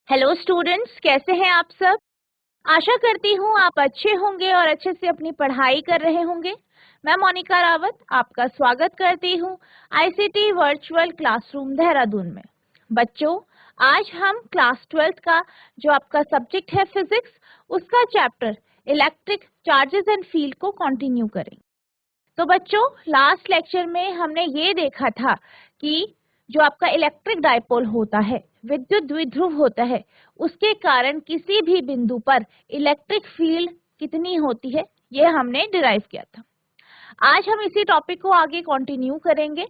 Hello students, कैसे हैं आप सब। आशा करती हूँ आप अच्छे होंगे और अच्छे से अपनी पढ़ाई कर रहे होंगे। मैं मोनिका रावत आपका स्वागत करती हूँ आईसीटी वर्चुअल क्लासरूम देहरादून में। बच्चों, आज हम क्लास 12th का जो आपका सब्जेक्ट है फिजिक्स, उसका chapter electric charges and field को कंटिन्यू करेंगे। तो बच्चों, लास्ट लेक्चर में हमने ये देखा था कि जो आपका इलेक्ट्रिक डायपोल होता है, विद्युत द्विध्रुव होता है, उसके कारण किसी भी बिंदु पर इलेक्ट्रिक फील्ड कितनी होती है, ये हमने डिराइव किया था। आज हम इसी टॉपिक को आगे कंटिन्यू करेंगे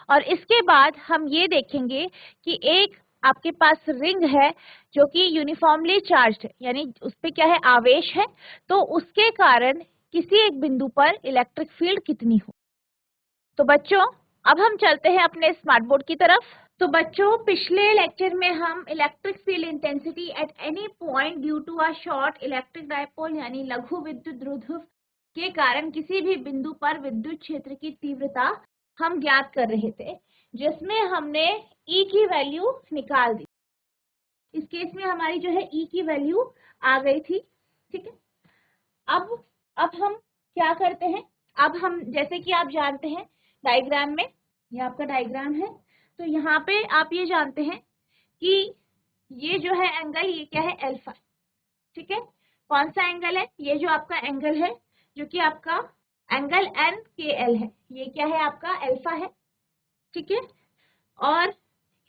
और इसके बाद हम ये देखेंगे कि एक आपके पास रिंग है जो कि यूनिफॉर्मली चार्ज्ड है, यानी उस पे क्या है, आवेश है, तो उसके कारण किसी एक बिंदु पर इलेक्ट्रिक फील्ड कितनी हो। तो बच्चों, अब हम चलते हैं अपने स्मार्ट बोर्ड की तरफ। तो बच्चों, पिछले लेक्चर में हम electric field intensity at any point due to a short electric dipole यानी लघु विद्युत द्विध्रुव के कारण किसी भी बिंदु पर विद्युत क्षेत्र की तीव्रता हम ज्ञात कर रहे थे, जिसमें हमने E की वैल्यू निकाल दी। इस केस में हमारी जो है E की वैल्यू आ गई थी। ठीक है, अब हम क्या करते हैं, अब हम जैसे कि आप जानते हैं डायग्राम में, ये आपका डायग्राम है, तो यहाँ पे आप ये जानते हैं कि ये जो है एंगल, ये क्या है, अल्फा। ठीक है, कौन सा एंगल है, ये जो आपका एंगल है जो कि आपका एंगल NKL है, ये क्या है, आपका अल्फा है। ठीक है, और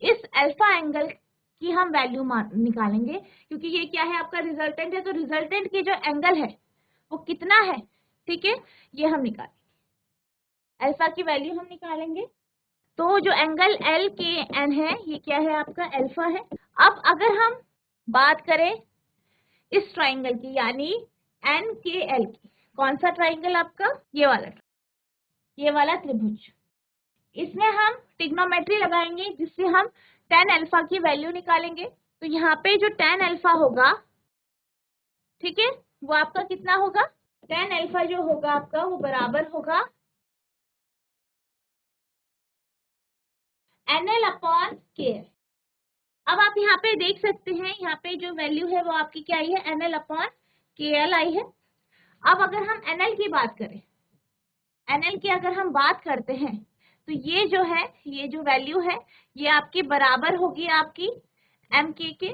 इस अल्फा एंगल की हम वैल्यू निकालेंगे, क्योंकि ये क्या है, आपका रिजल्टेंट है, तो रिजल्टेंट की जो एंगल है वो कितना है। ठीक है, ये हम निकालेंगे, अल्फा की वैल्यू हम निकालेंगे। तो जो एंगल LKN है, ये क्या है, आपका अल्फा है। अब अगर हम बात करें इस ट्राइंगल की, यानी NKL की, कौन सा ट्राइंगल आपका, ये वाला त्रिभुज, इसमें हम ट्रिग्नोमेट्री लगाएंगे जिससे हम tan अल्फा की वैल्यू निकालेंगे। तो यहाँ पे जो tan अल्फा होगा, ठीक है, वो आपका कितना होगा, tan अल्फा जो होगा आपका वो बराबर होगा NL अपॉन KL। अब आप यहाँ पे देख सकते हैं, यहाँ पे जो वैल्यू है वो आपकी क्या आई है, NL अपॉन KL आई है। अब अगर हम NL की बात करें, NL की अगर हम बात करते हैं, तो ये जो है, ये जो वैल्यू है, ये आपकी बराबर होगी आपकी MK के,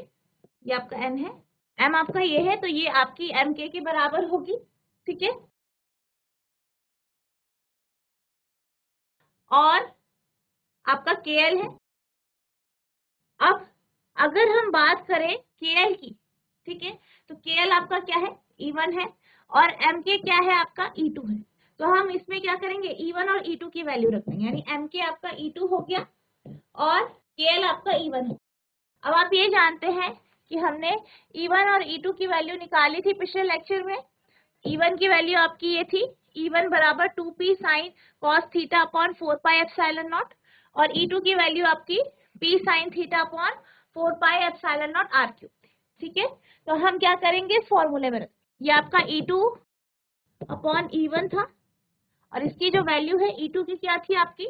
ये आपका N है, M आपका ये है, तो ये आपकी MK के बराबर होगी। ठीक है, और आपका KL है। अब अगर हम बात करें KL की, ठीक है, तो KL आपका क्या है, E1 है, और MK क्या है, आपका E2 है। तो हम इसमें क्या करेंगे, E1 और E2 की वैल्यू रख देंगे, यानी MK आपका E2 हो गया और KL आपका E1 हो। अब आप ये जानते हैं कि हमने E1 और E2 की वैल्यू निकाली थी पिछले लेक्चर में। E1 की वैल्यू आपकी ये थी, E1 बराबर 2p sine cos theta upon 4 pi epsilon not, और E2 की वैल्यू आपकी p sine theta upon 4 pi epsilon not r cube. ठीक है, तो हम क्या करेंगे, इस फॉर्मूले में ये आपका E2 अपॉन E1 था, और इसकी जो वैल्यू है E2 की क्या थी आपकी,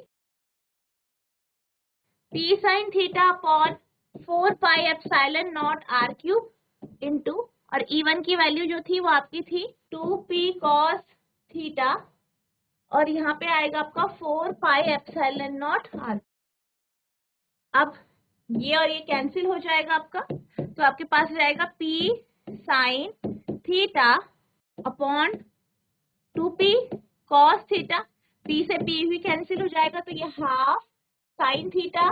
p sine theta upon 4 pi epsilon not r cube into, और E1 की वैल्यू जो थी वो आपकी थी 2p cos थीटा, और यहाँ पे आएगा आपका 4 पाई एप्सिलॉन नॉट r। अब ये और ये कैंसिल हो जाएगा आपका, तो आपके पास जाएगा p sine theta upon 2p cos theta, p से p भी कैंसिल हो जाएगा, तो ये half sine theta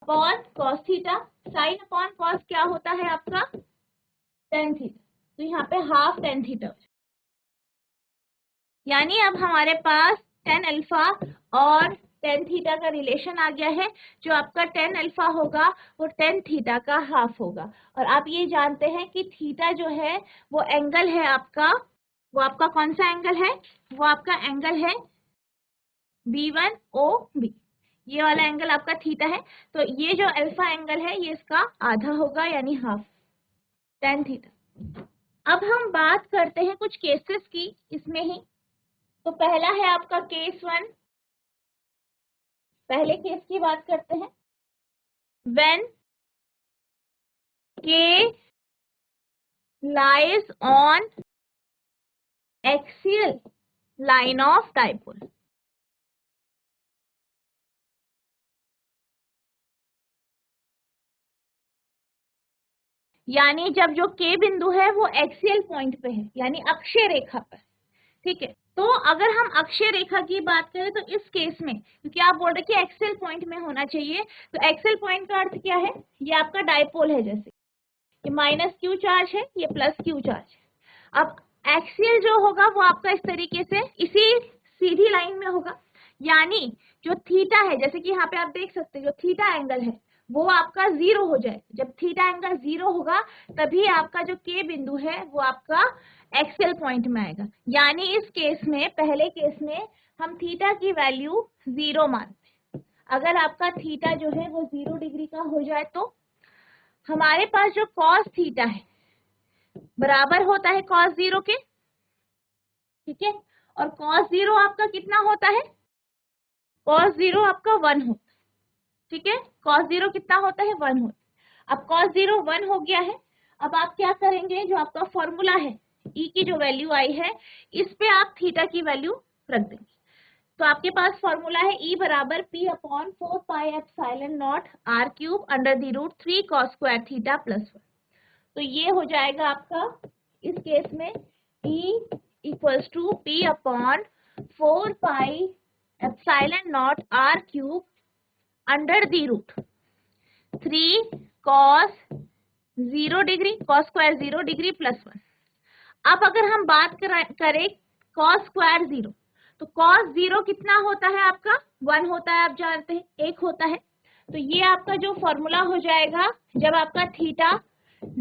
upon cos theta. Sine upon cos क्या होता है आपका, tan थीटा, तो यहाँ पे हाफ tan थीटा, यानी अब हमारे पास tan अल्फा और tan थीटा का रिलेशन आ गया है। जो आपका tan अल्फा होगा वो tan थीटा का हाफ होगा, और आप ये जानते हैं कि थीटा जो है वो एंगल है आपका, वो आपका कौन सा एंगल है, वो आपका एंगल है B1OB, ये वाला एंगल आपका थीटा है। तो ये जो अल्फा एंगल है ये इसका आधा होगा, यानी हाफ tan थीटा। अब हम बात करते हैं कुछ केसेस की इसमें ही। तो पहला है आपका केस 1, पहले केस की बात करते हैं। When K lies on axial line of dipole। यानी जब जो K बिंदु है वो एक्सियल पॉइंट पे है, यानी अक्षीय रेखा पर, ठीक है। तो अगर हम अक्षीय रेखा की बात करें तो इस केस में, क्योंकि आप बोल रहे कि एक्सियल पॉइंट में होना चाहिए, तो एक्सियल पॉइंट का अर्थ क्या है, ये आपका डायपोल है, जैसे ये माइनस क्यू चार्ज है, ये प्लस क्यू चार्ज है। अब एक्सियल जो होगा वो आपका इस तरीके से इसी सीधी लाइन में होगा, यानी जो थीटा है, जैसे कि यहाँ पे आप देख सकते हो जो थीटा एंगल है वो आपका 0 हो जाए। जब थीटा एंगल 0 होगा तभी आपका जो के बिंदु है वो आपका एक्सियल पॉइंट में आएगा। यानी इस केस में, पहले केस में हम थीटा की वैल्यू 0 मानते हैं। अगर आपका थीटा जो है वो 0 डिग्री का हो जाए तो हमारे पास जो कॉस थीटा है बराबर होता है कॉस 0 के, ठीक है। और कॉस 0 आपका कितना होता है, कॉस 0 आपका 1 होता है, ठीक है। कॉस 0 कितना होता है, 1 होता है। अब कॉस 0 1 हो गया है। अब आप क्या करेंगे, जो आपका फॉर्मूला है ई की जो वैल्यू आई है इस पे आप थीटा की वैल्यू रख देंगे। तो आपके पास फॉर्मूला है ई बराबर P upon 4 pi epsilon naught R cube under the root 3 cos square theta plus 1। तो ये हो जाएगा आपका इस केस में E equals to P upon 4 pi epsilon naught R cube under the root 3 cos 0 degree, cos square 0 degree plus 1। अब अगर हम बात करें कॉस स्क्वायर 0, तो कॉस 0 कितना होता है आपका, 1 होता है, आप जानते हैं 1 होता है। तो ये आपका जो फॉर्मूला हो जाएगा, जब आपका थीटा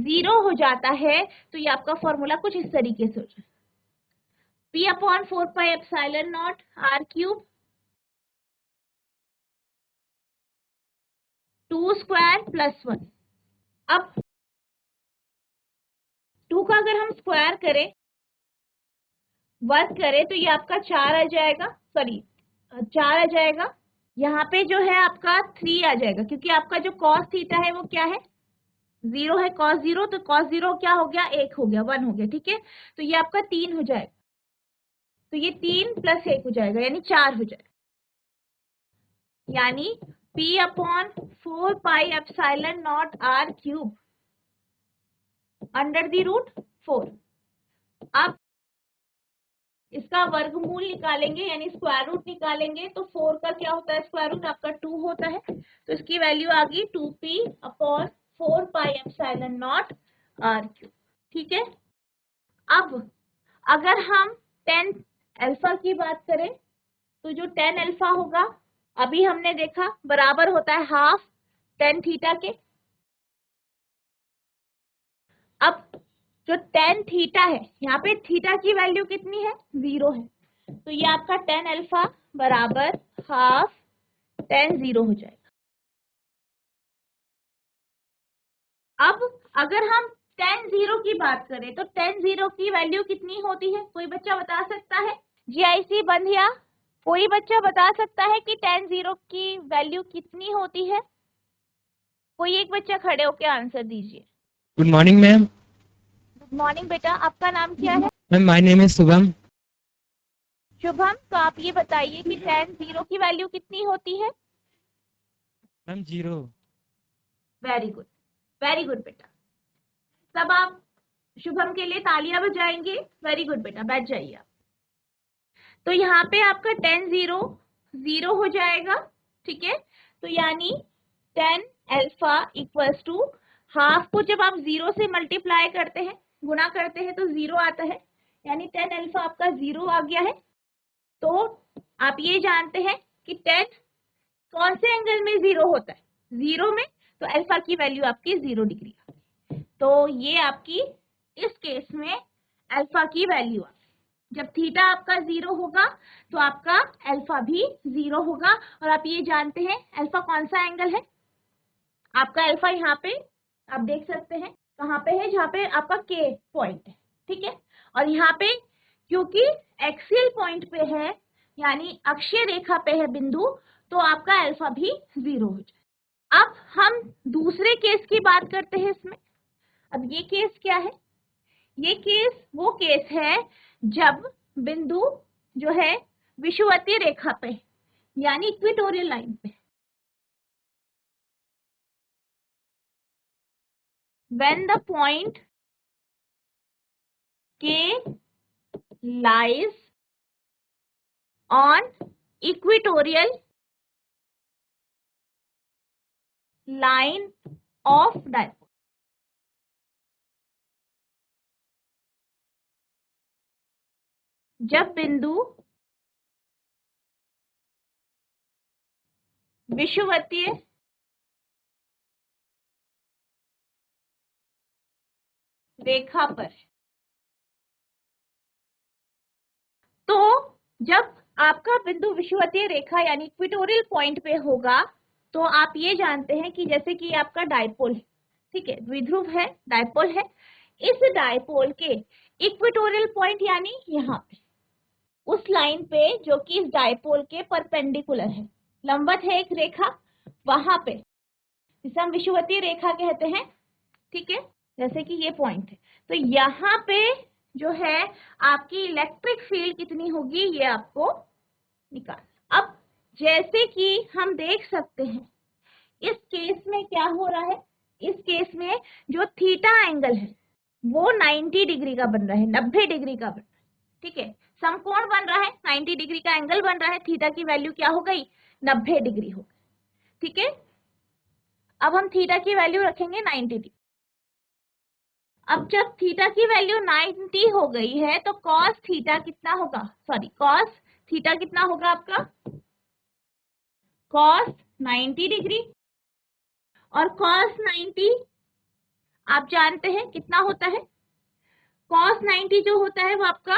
0 हो जाता है तो ये आपका फॉर्मूला कुछ इस तरीके से हो जाए, P upon 4 pi epsilon naught R cube 2 square plus 1। अब 2 का अगर हम स्क्वायर करें, वर्क करें, तो ये आपका 4 आ जाएगा, सॉरी 4 आ जाएगा। यहाँ पे जो है आपका 3 आ जाएगा, क्योंकि आपका जो कॉस थीटा है वो क्या है, 0 है, कॉस 0, तो कॉस 0 क्या हो गया, 1 हो गया, 1 हो गया, ठीक है। तो ये आपका 3 हो जाएगा, तो ये 3 प्लस 1 हो जाएगा, यानी 4 हो जाएगा। यानी p upon 4 pi epsilon naught R cube under the root 4। अब इसका वर्गमूल निकालेंगे, यानी स्क्वायर रूट निकालेंगे, तो 4 का क्या होता है स्क्वायर रूट, आपका 2 होता है। तो इसकी वैल्यू आ गई 2p upon 4 pi epsilon naught R cube, ठीक है। अब अगर हम tan अल्फा की बात करें, तो जो tan अल्फा होगा अभी हमने देखा बराबर होता है हाफ tan थीटा के। अब जो tan थीटा है, यहाँ पे थीटा की वैल्यू कितनी है, 0 है, तो ये आपका tan अल्फा बराबर हाफ tan 0 हो जाएगा। अब अगर हम tan 0 की बात करें तो tan 0 की वैल्यू कितनी होती है, कोई बच्चा बता सकता है, जीआईसी बंधिया, कोई बच्चा बता सकता है कि tan 0 की वैल्यू कितनी होती है, कोई एक बच्चा खड़े होकर आंसर दीजिए। Good morning ma'am. Good morning बेटा, आपका नाम क्या है? Ma'am my name is Shubham. Shubham, तो आप ये बताइए कि tan 0 की वैल्यू कितनी होती है? Ma'am 0। Very good, very good बेटा, सब आप शुभम के लिए तालियां बजाएंगे। वेरी गुड बेटा, बैठ जाइए आप। तो यहाँ पे आपका tan 0 0 हो जाएगा, ठीक है। तो यानी tan alpha equals to half को जब आप 0 से मल्टीप्लाई करते हैं, गुणा करते हैं, तो 0 आता है, यानी tan अल्फा आपका 0 आ गया है। तो आप ये जानते हैं कि tan कौन से एंगल में 0 होता है, 0 में, तो अल्फा की वैल्यू आपकी 0 डिग्री आ गई। तो ये आपकी इस केस में अल्फा की वैल्यू आ, जब थीटा आपका 0 होगा तो आपका अल्फा भी 0 होगा। और आप ये जानते हैं अल्फा कौन सा एंगल है, आपका अल्फा यहाँ पे आप देख सकते हैं कहाँ पे है, जहाँ पे आपका के पॉइंट है, ठीक है। और यहाँ पे क्योंकि एक्सियल पॉइंट पे है, यानी अक्षीय रेखा पे है बिंदु, तो आपका अल्फा भी 0 हो जाए। अब हम दूसरे केस की बात करते हैं इसमें, अब ये केस क्या है? ये केस वो केस है जब बिंदु जो है विषुवतीय रेखा पे यानी इक्वेटोरियल लाइन पे, when the point K lies on equatorial line of dipole. जब बिंदु विषुवतीय रेखा पर, तो जब आपका बिंदु विषुवतीय रेखा यानी इक्वेटोरियल पॉइंट पे होगा तो आप ये जानते हैं कि जैसे कि आपका डायपोल है, ठीक है, द्विध्रुव है, डायपोल है, इस डायपोल के इक्वेटोरियल पॉइंट यानी यहाँ पे उस लाइन पे जो कि इस डायपोल के परपेंडिकुलर है, लंबवत है एक रेखा, वहां पे जिसे हम विषुवतीय रेखा कहते हैं, ठीक है, जैसे कि ये पॉइंट है, तो यहाँ पे जो है आपकी इलेक्ट्रिक फील्ड कितनी होगी ये आपको निकाल। अब जैसे कि हम देख सकते हैं इस केस में क्या हो रहा है, इस केस में जो थीटा एंगल है वो 90 डिग्री का बन रहा है, 90 डिग्री का बन रहा है, ठीक है, समकोण बन रहा है, 90 डिग्री का एंगल बन रहा है, थीटा की वैल्यू क्या हो गई, 90 डिग्री हो गई, ठीक है। अब हम थीटा की वैल्यू रखेंगे 90 डिग्री। अब जब थीटा की वैल्यू 90 हो गई है तो कॉस थीटा कितना होगा, सॉरी कॉस थीटा कितना होगा आपका, कॉस 90 डिग्री, और कॉस 90 आप जानते हैं कितना होता है, कॉस 90 जो होता है वो आपका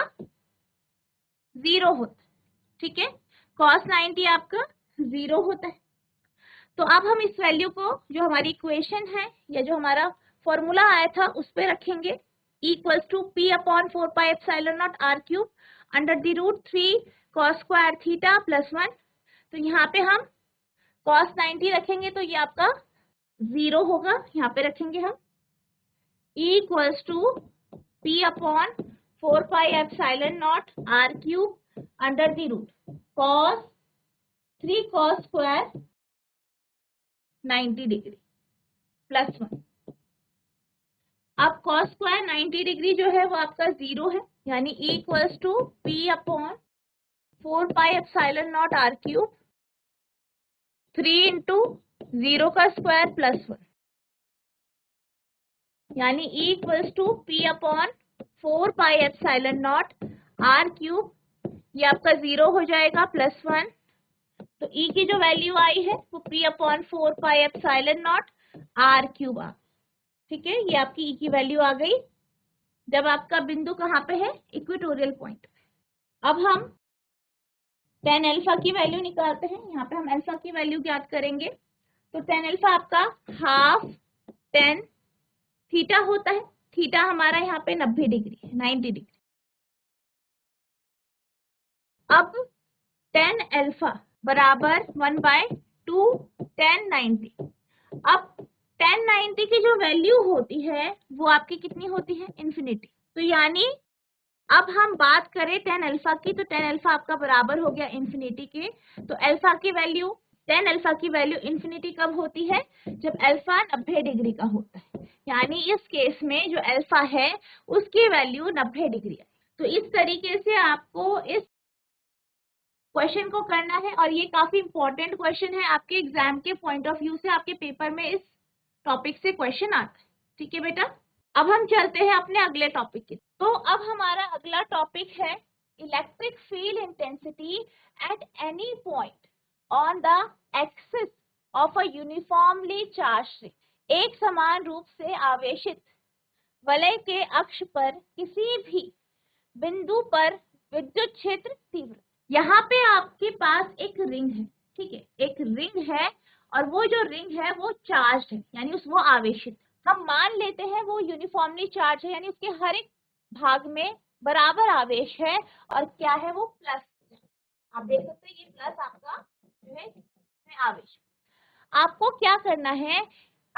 0 होता है, ठीक है, कॉस 90 आपका 0 होता है। तो अब हम इस वैल्यू को जो हमारी इक्वेशन है या जो हमारा फॉर्मूला आया था उस पे रखेंगे, equals to P upon 4 pi epsilon naught R cube under the root 3 cos square theta plus 1। तो यहाँ पे हम कॉस 90 रखेंगे तो ये आपका 0 होगा, यहाँ पे रखेंगे हम equals to P upon 4 pi epsilon naught R cube under the root cos 3 cos square 90 degree plus 1। अब कॉस स्क्वायर 90 डिग्री जो है वो आपका 0 है, यानी equals to P upon 4 pi epsilon naught R cube 3 into 0 का स्क्वायर प्लस 1, यानी equals to P upon 4 pi epsilon naught R cube, ये आपका 0 हो जाएगा प्लस 1। तो ई की जो वैल्यू आई है वो P upon 4 pi epsilon naught R cube आ, ठीक है, ये आपकी ई की वैल्यू आ गई जब आपका बिंदु कहाँ पे है, इक्वेटोरियल पॉइंट पे। अब हम tan अल्फा की वैल्यू निकालते हैं, यहाँ पे हम अल्फा की वैल्यू ज्ञात करेंगे। तो tan अल्फा आपका हाफ tan थीटा होता है, थीटा हमारा यहाँ पे 90 डिग्री है, 90 डिग्री। अब tan अल्फा बराबर 1/2 tan 90। अब tan 90 की जो वैल्यू होती है वो आपकी कितनी होती है, इन्फिनिटी। तो यानी अब हम बात करें tan अल्फा की, तो tan अल्फा आपका बराबर हो गया इन्फिनिटी के। तो अल्फा की वैल्यू, tan अल्फा की वैल्यू इन्फिनिटी कब होती है, जब अल्फा 90 डिग्री का होता है, यानी इस केस में जो अल्फा है उसकी वैल्यू 90 डिग्री है। तो इस तरीके से आपको इस क्वेश्चन को करना है, और ये काफी इंपॉर्टेंट क्वेश्चन है आपके एग्जाम के पॉइंट ऑफ व्यू से, आपके पेपर में इस टॉपिक से क्वेश्चन आता है, ठीक है बेटा। अब हम चलते हैं अपने अगले टॉपिक की। तो अब हमारा अगला टॉपिक है electric field intensity at any point on the axis of a uniformly charged ring. एक समान रूप से आवेशित वलय के अक्ष पर किसी भी बिंदु पर विद्युत क्षेत्र तीव्र। यहाँ पे आपके पास एक रिंग है, ठीक है, एक रिंग है, और वो जो रिंग है वो चार्ज है, यानी वो आवेशित। हम मान लेते हैं वो यूनिफॉर्मली चार्ज है, यानी उसके हर एक भाग में बराबर आवेश है, और क्या है वो प्लस। आप देख सकते हैं ये प्लस आपका जो है आवेश। आपको क्या करना है,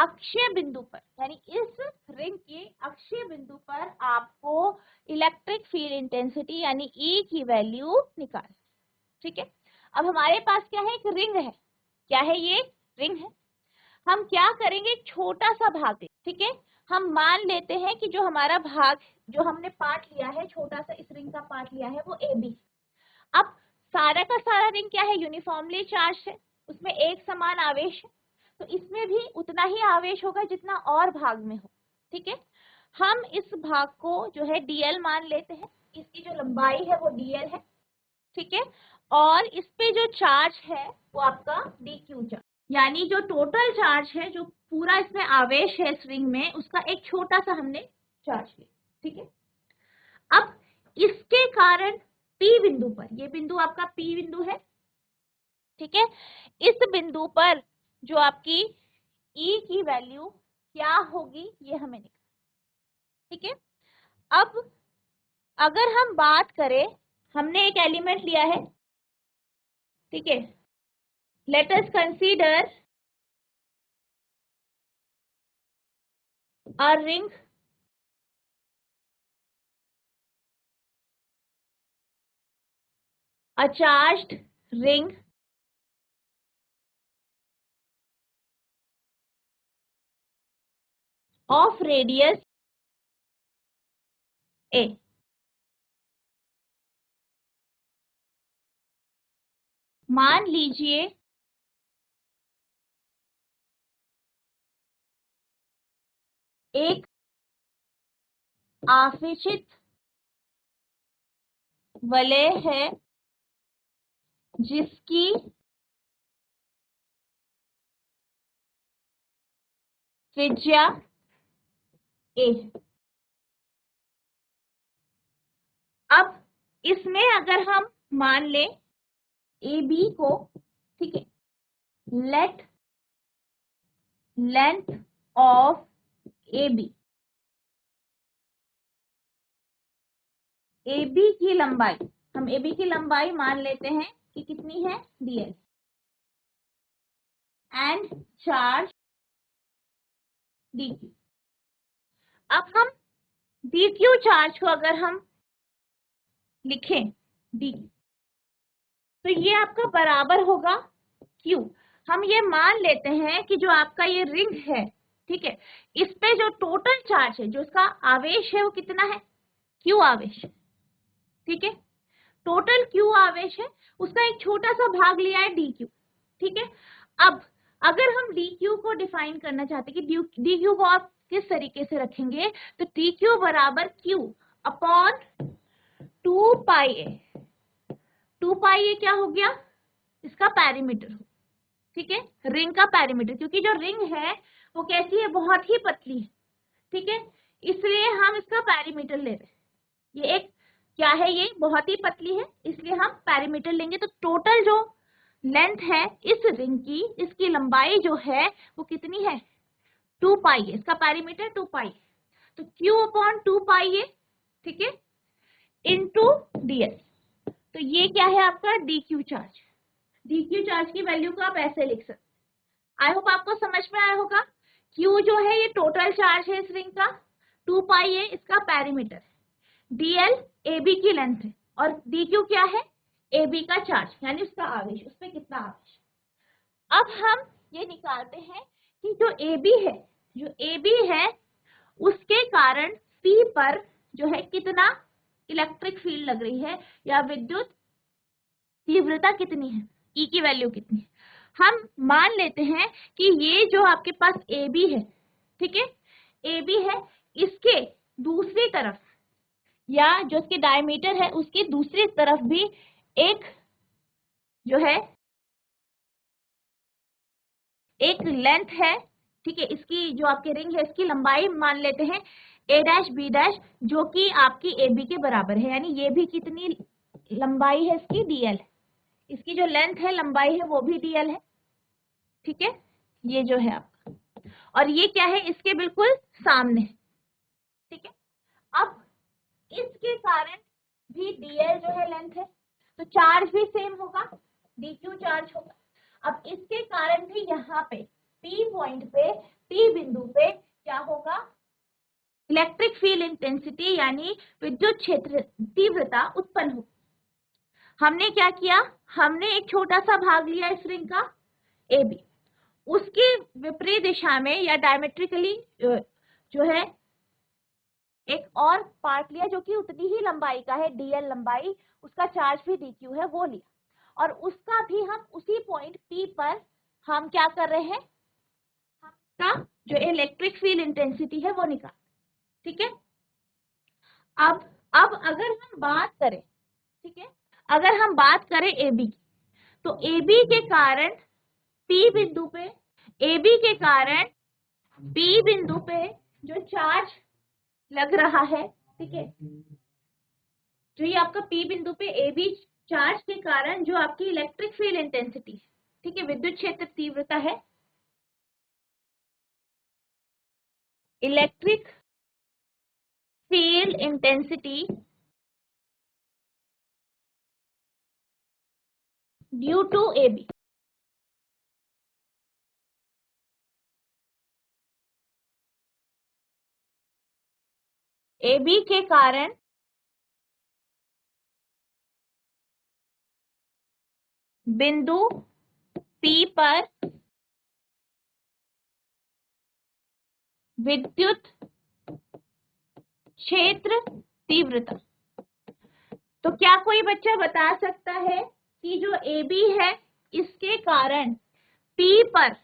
अक्षीय बिंदु पर, यानी इस रिंग के अक्षीय बिंदु पर आपको इलेक्ट्रिक फील्ड इंटेंसिटी यानी E की वैल्यू निकाल। ठीक है, अब हमारे पास क्या है, एक रिंग है। क्या है ये, रिंग है। हम क्या करेंगे, एक छोटा सा भाग है। ठीक है, हम मान लेते हैं कि जो हमारा भाग, जो हमने पार्ट लिया है, छोटा सा इस रिंग का पार्ट लिया है, वो AB। अब सारा का सारा रिंग क्या है, यूनिफॉर्मली चार्ज है, उसमें एक समान आवेश है, तो इसमें भी उतना ही आवेश होगा जितना और भाग में हो। ठीक है, हम इस भाग को जो है dl मान लेते हैं, इसकी जो लंबाई है वो dl है। ठीक है, और इस पे जो चार्ज है वो आपका dq चार्ज, यानी जो टोटल चार्ज है, जो पूरा इसमें आवेश है इस रिंग में, उसका एक छोटा सा हमने चार्ज लिया। ठीक है, अब इसके कारण P बिंदु पर, ये बिंदु आपका P बिंदु है। ठीक है, इस बिंदु पर जो आपकी E की वैल्यू क्या होगी ये हमें निकालना। ठीक है, अब अगर हम बात करें, हमने एक एलिमेंट लिया है। ठीक है, let us consider a ring a charged ring of radius a। मान लीजिए एक आवेशित वलय है जिसकी त्रिज्या a है। अब इसमें अगर हम मान लें AB को, ठीक है, late length of AB, AB की लंबाई, हम AB की लंबाई मान लेते हैं कि कितनी है, dl, एंड चार्ज dq। अब हम dq चार्ज को अगर हम लिखें dq, तो ये आपका बराबर होगा q। हम ये मान लेते हैं कि जो आपका ये रिंग है, ठीक है, इस पे जो टोटल चार्ज है, जो इसका आवेश है, वो कितना है, q आवेश है। ठीक है, टोटल q आवेश है, उसका एक छोटा सा भाग लिया है dq। ठीक है, अब अगर हम dq को डिफाइन करना चाहते हैं कि dq को आप किस तरीके से रखेंगे, तो dq बराबर q upon 2 pi a। 2 pi a क्या हो गया, इसका पैरीमीटर हो। ठीक है, रिंग का पैरीमीटर, क्योंकि जो रिंग है वो कैसी है, बहुत ही पतली है। ठीक है, इसलिए हम इसका पैरीमीटर ले रहे हैं। ये एक क्या है, ये बहुत ही पतली है, इसलिए हम पैरीमीटर लेंगे। तो टोटल जो लेंथ है इस रिंग की, इसकी लंबाई जो है वो कितनी है, 2 पाई है, इसका पैरीमीटर 2 पाई है। तो q अपॉन 2 पाई है, ठीक है, इंटू ds। तो ये क्या है आपका dq चार्ज। dq चार्ज की वैल्यू को आप ऐसे लिख सकते हैं। आई होप आपको समझ में आया होगा। q जो है ये टोटल चार्ज है इस रिंग का, 2 पाई है इसका पैरीमीटर है, dl AB की लेंथ है, और dq क्या है, AB का चार्ज यानी उसका आवेश, उस पर कितना आवेश। अब हम ये निकालते हैं कि जो AB है, जो AB है उसके कारण P पर जो है कितना इलेक्ट्रिक फील्ड लग रही है, या विद्युत तीव्रता कितनी है, E की वैल्यू कितनी है। हम मान लेते हैं कि ये जो आपके पास AB है, ठीक है, AB है, इसके दूसरी तरफ, या जो इसके डायमीटर है उसकी दूसरी तरफ भी एक जो है एक लेंथ है। ठीक है, इसकी जो आपकी रिंग है इसकी लंबाई मान लेते हैं a डैश b डैश, जो कि आपकी AB के बराबर है, यानी ये भी कितनी लंबाई है इसकी, dl। इसकी जो लेंथ है, लंबाई है, वो भी dl है। ठीक है, ये जो है आपका, और ये क्या है, इसके बिल्कुल सामने। ठीक है, अब इसके कारण भी dl जो है लेंथ है, तो चार्ज भी सेम होगा, dq चार्ज होगा। अब इसके कारण भी यहाँ पे P पॉइंट पे टी बिंदु पे क्या होगा, इलेक्ट्रिक फील्ड इंटेंसिटी यानी विद्युत क्षेत्र तीव्रता उत्पन्न होगी। हमने क्या किया, हमने एक छोटा सा भाग लिया इस रिंग का ए बी, उसके विपरीत दिशा में या डायमेट्रिकली जो है एक और पार्ट लिया जो कि उतनी ही लंबाई का है, डीएल लंबाई, उसका चार्ज भी डीक्यू है, वो लिया, और उसका भी हम उसी पॉइंट पी पर हम क्या कर रहे हैं, का जो इलेक्ट्रिक फील्ड इंटेंसिटी है वो निकाल, ठीक है। अब अगर हम बात करें, ठीक है, अगर हम बात करें AB की, तो AB के कारण P बिंदु पे, AB के कारण P बिंदु पे जो चार्ज लग रहा है, ठीक है, जो ये आपका P बिंदु पे AB चार्ज के कारण जो आपकी इलेक्ट्रिक फील्ड इंटेंसिटी है, ठीक है, विद्युत क्षेत्र तीव्रता है, electric field intensity due to AB, AB के कारण बिंदु P पर विद्युत क्षेत्र तीव्रता। तो क्या कोई बच्चा बता सकता है कि जो AB है इसके कारण P पर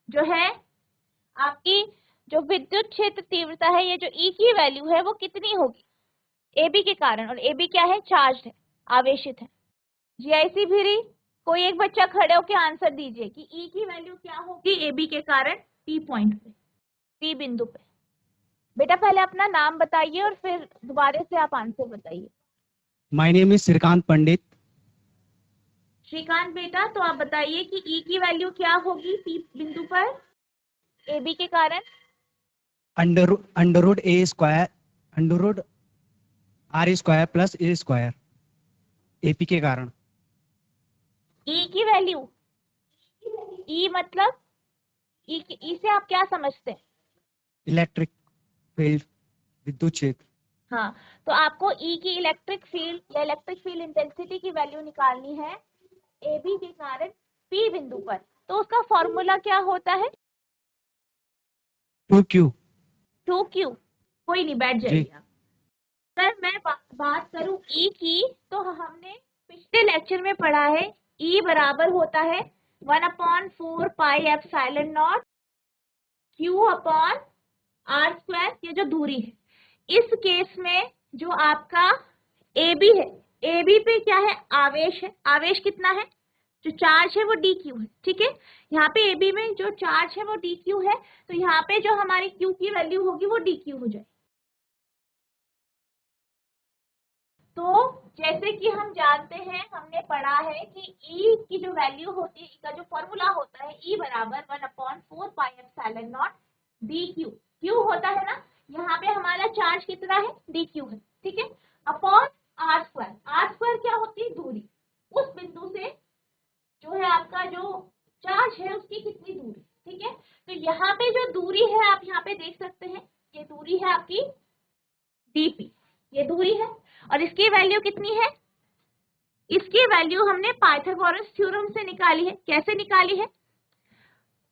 जो है आपकी जो विद्युत क्षेत्र तीव्रता है, ये जो E की वैल्यू है वो कितनी होगी AB के कारण, और AB क्या है, चार्ज है, आवेशित है। GIC भीरी कोई एक बच्चा खड़े होकर आंसर दीजिए कि E की वैल्यू क्या होगी AB के कारण P पॉइंट पे, P बिंदु पे। बेटा पहले अपना नाम बताइए और फिर दोबारा से आप आंसर बताइए। माय नेम इज श्रीकांत पंडित। श्रीकांत बेटा, तो आप बताइए कि E की वैल्यू क्या होगी P बिंदु पर AB के कारण। Under root A square, under root R square plus A square, AP के कारण। E की वैल्यू, E मतलब E से आप क्या समझते हैं, इलेक्ट्रिक फील्ड, विद्युत क्षेत्र। हाँ, तो आपको E की इलेक्ट्रिक फील्ड या इलेक्ट्रिक फील्ड इंटेंसिटी की वैल्यू निकालनी है AB के कारण P बिंदु पर, तो उसका फॉर्मूला क्या होता है, 2Q। 2Q। कोई नहीं, बैठ जाइए आप। अगर मैं बात करूं E की, तो हमने पिछले लेक्चर में पढ़ा है E बराबर होता है 1/4 pi epsilon not Q upon R square, ये जो दूरी है। इस केस में जो आपका AB है, AB पे क्या है, आवेश है, आवेश कितना है, जो चार्ज है वो DQ है, ठीक है। यहाँ पे AB में जो चार्ज है वो DQ है, तो यहाँ पे जो हमारी Q की वैल्यू होगी वो DQ हो जाए। तो जैसे कि हम जानते हैं, हमने पढ़ा है कि E की जो वैल्यू होती है, E का जो फॉर्मूला होता है, E बराबर 1/4 pi epsilon not DQ, Q होता है ना, यहाँ पे हमारा चार्ज कितना है, DQ है, ठीक है, upon R square. R square क्या होती है, दूरी, उस बिंदु से जो है आपका जो चार्ज है उसकी कितनी दूरी, ठीक है। तो यहाँ पे जो दूरी है आप यहाँ पे देख सकते हैं, ये दूरी है आपकी DP, ये दूरी है, और इसकी वैल्यू कितनी है, इसकी वैल्यू हमने पाइथागोरस थ्योरम से निकाली है। कैसे निकाली है,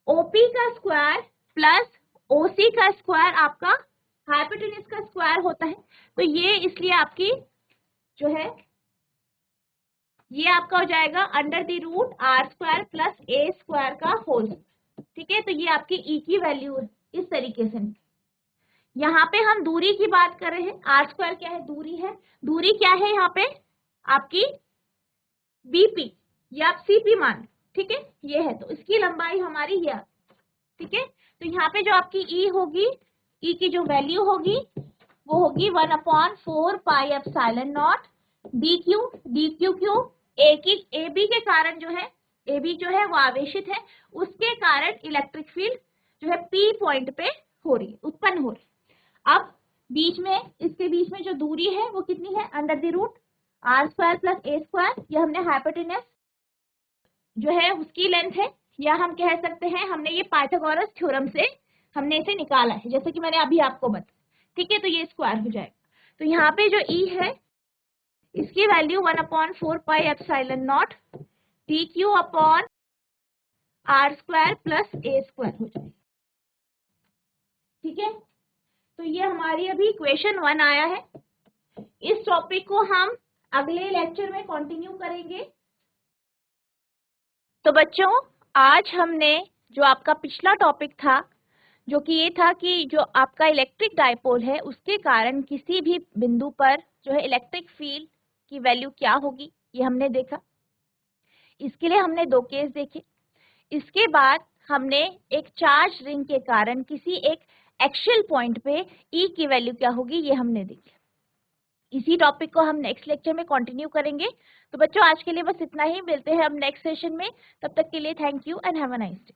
OP का स्क्वायर प्लस OC का स्क्वायर आपका हाइपोटेन्यूज का स्क्वायर होता है, तो ये इसलिए आपकी जो है ये आपका हो जाएगा under the root R square plus A square का होल, ठीक है। तो ये आपकी E की वैल्यू है, इस तरीके से। यहाँ पे हम दूरी की बात कर रहे हैं, R स्क्वायर क्या है, दूरी है, दूरी क्या है यहाँ पे आपकी BP, ये आप CP मान, ठीक है, ये है, तो इसकी लंबाई हमारी ये, ठीक है। तो यहाँ पे जो आपकी E होगी, E की जो वैल्यू होगी वो होगी 1/4 pi epsilon not DQ, DQ क्यों, AB के कारण जो है, AB जो है वो आवेशित है, उसके कारण इलेक्ट्रिक फील्ड जो है P पॉइंट पे हो रही है, उत्पन्न हो रही है। अब बीच में, इसके बीच में जो दूरी है वो कितनी है, under the root R square plus A square, ये हमने हाइपोटेनस जो है उसकी लेंथ है, या हम कह सकते हैं हमने ये पाइथागोरस थ्योरम से हमने इसे निकाला है, जैसे कि मैंने अभी आपको बताया, ठीक है। तो ये स्क्वायर हो जाएगा। तो यहाँ पे जो ई है इसकी value 1/4 pi epsilon naught D Q upon R square plus A square हो जाएगी, ठीक है। तो ये हमारी अभी इक्वेशन 1 आया है। इस टॉपिक को हम अगले लेक्चर में कंटिन्यू करेंगे। तो बच्चों, आज हमने जो आपका पिछला टॉपिक था, जो कि ये था कि जो आपका इलेक्ट्रिक डायपोल है उसके कारण किसी भी बिंदु पर जो है इलेक्ट्रिक फील्ड की वैल्यू क्या होगी, ये हमने देखा। इसके लिए हमने 2 केस देखे। इसके बाद हमने एक चार्ज रिंग के कारण किसी एक एक्सियल पॉइंट पे ई की वैल्यू क्या होगी, ये हमने देखी। इसी टॉपिक को हम नेक्स्ट लेक्चर में कंटिन्यू करेंगे। तो बच्चों, आज के लिए बस इतना ही। मिलते हैं हम नेक्स्ट सेशन में। तब तक के लिए thank you and have a nice day.